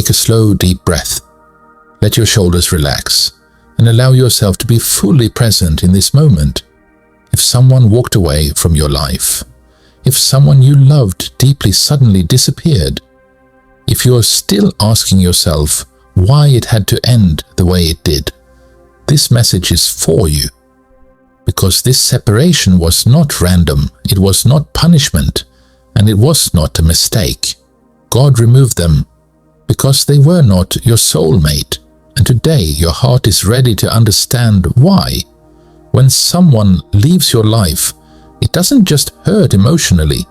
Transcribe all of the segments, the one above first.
take a slow, deep breath. Let your shoulders relax and allow yourself to be fully present in this moment. If someone walked away from your life, if someone you loved deeply suddenly disappeared, if you are still asking yourself why it had to end the way it did, this message is for you. Because this separation was not random, it was not punishment, and it was not a mistake. God removed them because they were not your soulmate, and today your heart is ready to understand why. When someone leaves your life, it doesn't just hurt emotionally,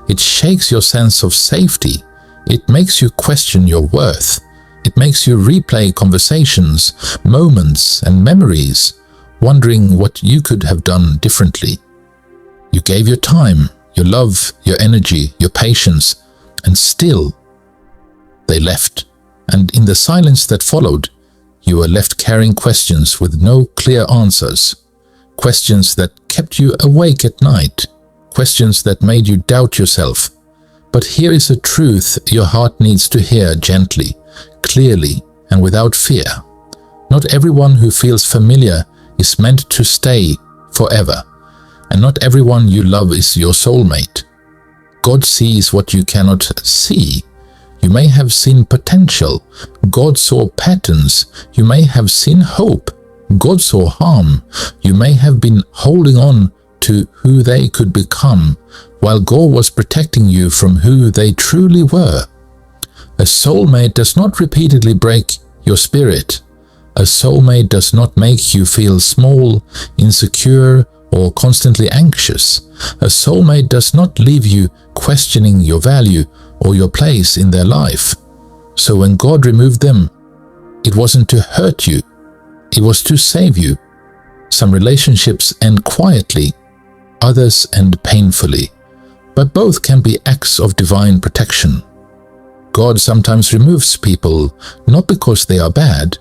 it shakes your sense of safety, it makes you question your worth, it makes you replay conversations, moments and memories, wondering what you could have done differently. You gave your time, your love, your energy, your patience, and still they left. And in the silence that followed, you were left carrying questions with no clear answers. Questions that kept you awake at night. Questions that made you doubt yourself. But here is a truth your heart needs to hear gently, clearly, and without fear. Not everyone who feels familiar is meant to stay forever, and not everyone you love is your soulmate. God sees what you cannot see. You may have seen potential. God saw patterns. You may have seen hope. God saw harm. You may have been holding on to who they could become, while God was protecting you from who they truly were. A soulmate does not repeatedly break your spirit. A soulmate does not make you feel small, insecure, or constantly anxious. A soulmate does not leave you questioning your value or your place in their life. So when God removed them, it wasn't to hurt you, it was to save you. Some relationships end quietly, others end painfully, but both can be acts of divine protection. God sometimes removes people not because they are bad,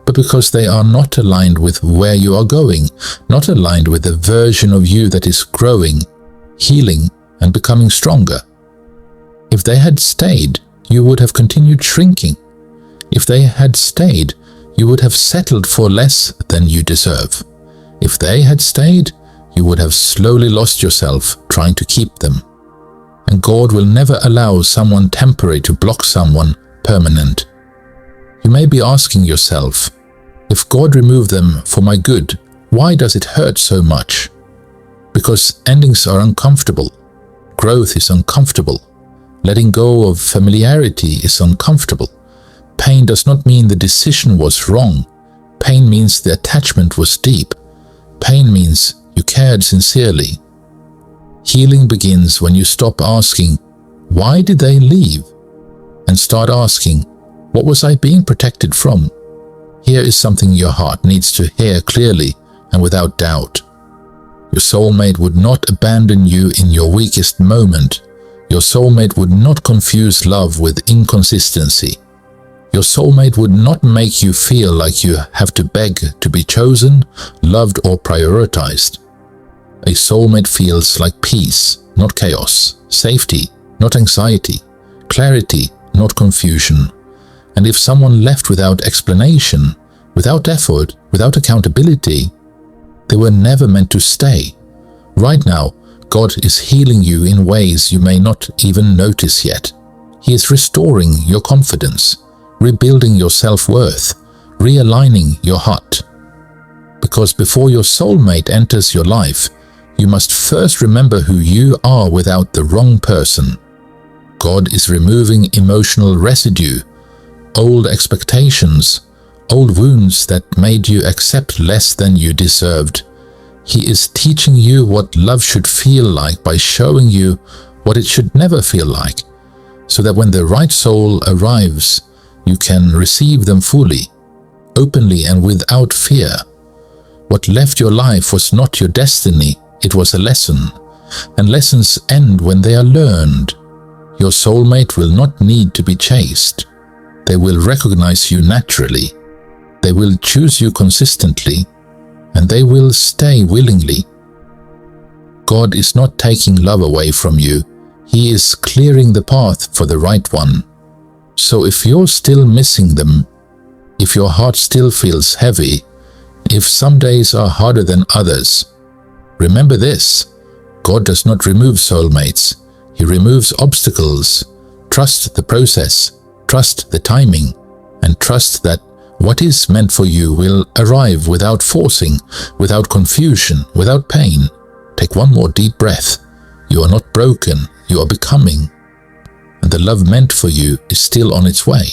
but because they are not aligned with where you are going, not aligned with the version of you that is growing, healing, and becoming stronger. If they had stayed, you would have continued shrinking. If they had stayed, you would have settled for less than you deserve. If they had stayed, you would have slowly lost yourself trying to keep them. And God will never allow someone temporary to block someone permanent. You may be asking yourself, if God removed them for my good, why does it hurt so much? Because endings are uncomfortable. Growth is uncomfortable. Letting go of familiarity is uncomfortable. Pain does not mean the decision was wrong. Pain means the attachment was deep. Pain means you cared sincerely. Healing begins when you stop asking, why did they leave? And start asking, what was I being protected from? Here is something your heart needs to hear clearly and without doubt. Your soulmate would not abandon you in your weakest moment. Your soulmate would not confuse love with inconsistency. Your soulmate would not make you feel like you have to beg to be chosen, loved, or prioritized. A soulmate feels like peace, not chaos, safety, not anxiety, clarity, not confusion. And if someone left without explanation, without effort, without accountability, they were never meant to stay. Right now, God is healing you in ways you may not even notice yet. He is restoring your confidence, rebuilding your self-worth, realigning your heart. Because before your soulmate enters your life, you must first remember who you are without the wrong person. God is removing emotional residue, old expectations, old wounds that made you accept less than you deserved. He is teaching you what love should feel like by showing you what it should never feel like, so that when the right soul arrives, you can receive them fully, openly and without fear. What left your life was not your destiny, it was a lesson, and lessons end when they are learned. Your soulmate will not need to be chased. They will recognize you naturally. They will choose you consistently, and they will stay willingly. God is not taking love away from you. He is clearing the path for the right one. So if you're still missing them, if your heart still feels heavy, if some days are harder than others, remember this: God does not remove soulmates. He removes obstacles. Trust the process, trust the timing, and trust that what is meant for you will arrive without forcing, without confusion, without pain. Take one more deep breath. You are not broken, you are becoming. And the love meant for you is still on its way.